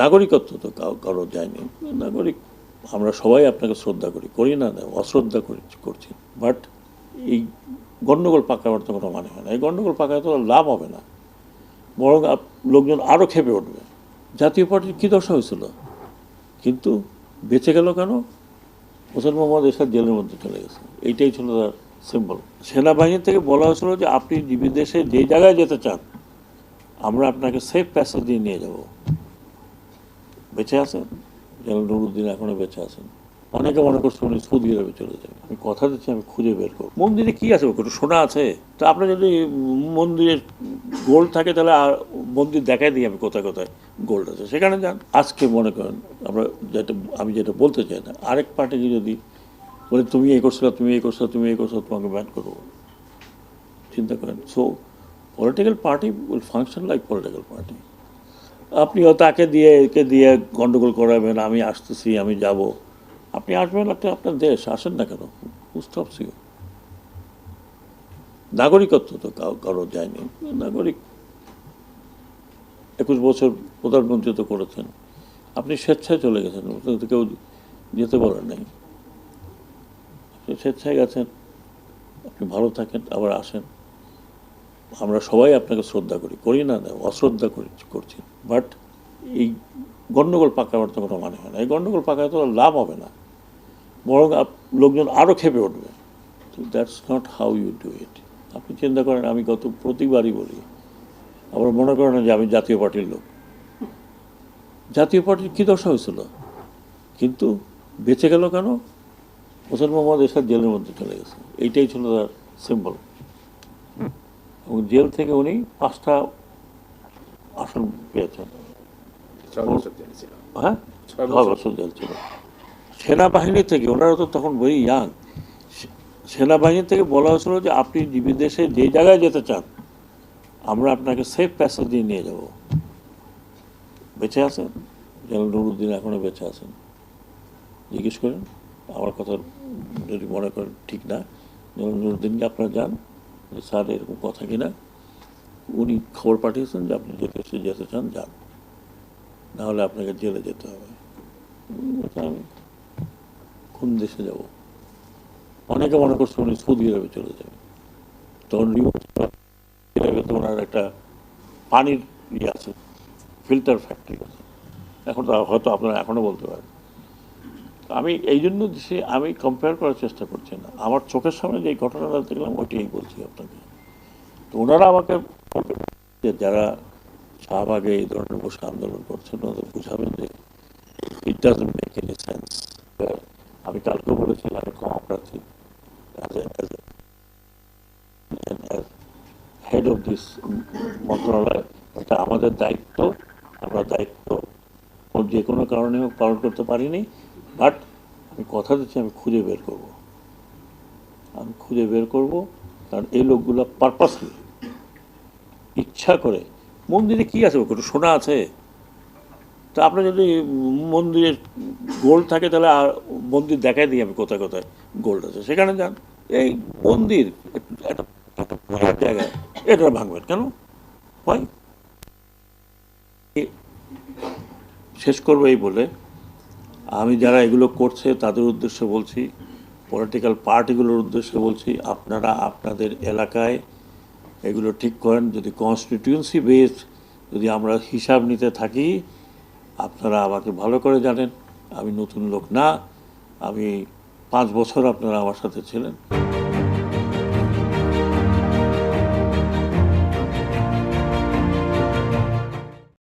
নাগরিকত্ব তো কারো যায়নি। নাগরিক আমরা সবাই আপনাকে শ্রদ্ধা করি, করি না, অশ্রদ্ধা করছি, বাট এই গণ্ডগোল পাকাবার তো কোনো মানে হয় না। এই গণ্ডগোল পাকায় তো লাভ হবে না, বরং লোকজন আরও ক্ষেপে উঠবে। জাতীয় পার্টির কী দশা হয়েছিল, কিন্তু বেঁচে গেল কেন? হোসেন মোহাম্মদ এরশাদ জেলের মধ্যে চলে গেছে, এইটাই ছিল তার সিম্বল। সেনাবাহিনী থেকে বলা হয়েছিল যে আপনি বিদেশে যে জায়গায় যেতে চান আমরা আপনাকে সেফ প্যাসেজ দিয়ে নিয়ে যাব। বেঁচে আছেন, জেনারেল নুরুদ্দিন এখনো বেঁচে আছেন। অনেকে মনে করছে উনি সৌদি আরবে চলে যাবে। আমি কথা দিচ্ছি, আমি খুঁজে বের করব। মন্দিরে কি আছে, কোনো সোনা আছে? তো আপনার যদি মন্দিরের গোল্ড থাকে তাহলে মন্দির দেখাই দিই আমি কোথায় কোথায় গোল্ড আছে, সেখানে যান। আজকে মনে করেন আমি যেটা বলতে চাই না, আরেক পার্টিকে যদি বলে তুমি এই করছো, তুমি এই করছো, তুমি এই করছো, তোমাকে ব্যান করবো, চিন্তা করেন। So political party will function like political party. আপনিও তাকে দিয়ে একে দিয়ে গন্ডগোল করাবেন, আমি আসতেছি, আমি যাব। আপনি আসবেন, আপনার দেশ, আসেন না কেন? Stops you? নাগরিকত্ব তো কারো যায়নি। নাগরিক 21 বছর প্রধানমন্ত্রী তো করেছেন, আপনি স্বেচ্ছায় চলে গেছেন, কেউ যেতে বলেন নাই। আপনি স্বেচ্ছায় গেছেন, আপনি ভালো থাকেন, আবার আসেন। আমরা সবাই আপনাকে শ্রদ্ধা করি, করি না, অশ্রদ্ধা করছি, বাট এই গণ্ডগোল পাকাবার তো কোনো মানে হয় না। এই গণ্ডগোল পাকায় তো লাভ হবে না, বরং লোকজন আরও ক্ষেপে উঠবে। তো that's not how you do it. আপনি চিন্তা করেন, আমি প্রতিবারই বলি, আবার মনে করেন যে আমি জাতীয় পার্টির লোক। জাতীয় পার্টির কী দশা হয়েছিল, কিন্তু বেঁচে গেল কেন? হোসেন মোহাম্মদ এরশাদ জেলের মধ্যে চলে গেছে, এইটাই ছিল তার সিম্বল। এবং জেল থেকে উনি 5টা আসন পেয়েছেন। হ্যাঁ, 6 বছর জেল ছিল। সেনাবাহিনী থেকে, ওনারা তো তখন ভেরি ইয়াং, সেনাবাহিনী থেকে বলা হয়েছিল যে আপনি বিদেশে যে জায়গায় যেতে চান আমরা আপনাকে সেফ প্যাসেজ দিয়ে নিয়ে যাব। বেঁচে আছেন, জেনারেল নুরুদ্দিন এখনো বেঁচে আছেন। জিজ্ঞেস করেন, আমার কথা যদি মনে করেন ঠিক না, জেনারেল নুরুদ্দিনকে আপনারা যান, স্যার এরকম কথা কিনা। উনি খবর পাঠিয়েছেন যে আপনি যেতে চান যান, নাহলে আপনাকে জেলে যেতে হবে। আমি কোন দেশে যাব? অনেকে মনে করছে উনি সৌদি আরবে চলে যাবে। তখন তো ওনার একটা পানির ইয়ে আছে, ফিল্টার ফ্যাক্টরি আছে। এখন তো হয়তো আপনারা এখনও বলতে পারেন। আমি এই জন্য দেশে আমি কম্পেয়ার করার চেষ্টা করছি না, আমার চোখের সামনে যে ঘটনাটা দেখলাম ওইটাই বলছি আপনাকে। তো ওনারা আমাকে, যারা শাহবাগে এই ধরনের বসে আন্দোলন করছেন, ওদের বুঝাবেন যে it doesn't make any sense. আমি কালকে বলেছি আমি ক্ষমা প্রার্থী, হেড অফ দিস মন্ত্রণালয়, এটা আমাদের দায়িত্ব। আমরা দায়িত্ব যে কোনো কারণে হোক পালন করতে পারিনি, বাট আমি কথা দিচ্ছি আমি খুঁজে বের করব। আমি খুঁজে বের করব, কারণ এই লোকগুলো পারপাসলি ইচ্ছা করে। মন্দিরে কি আছে, কোনো সোনা আছে? তা আপনার যদি মন্দিরের গোল্ড থাকে তাহলে মন্দির দেখাই দিই আমি কোথায় কোথায় গোল্ড আছে, সেখানে যান। এই মন্দির একটা জায়গায়, এটা ভাঙবেন কেন? হয় শেষ করবো এই বলে, আমি যারা এগুলো করছে তাদের উদ্দেশ্যে বলছি, পলিটিক্যাল পার্টিগুলোর উদ্দেশ্যে বলছি, আপনারা আপনাদের এলাকায় এগুলো ঠিক করেন। যদি কনস্টিটিউয়েন্সি বেসড যদি আমরা হিসাব নিতে থাকি, আপনারা আমাকে ভালো করে জানেন, আমি নতুন লোক না। আমি 5 বছর আপনারা আমার সাথে ছিলেন।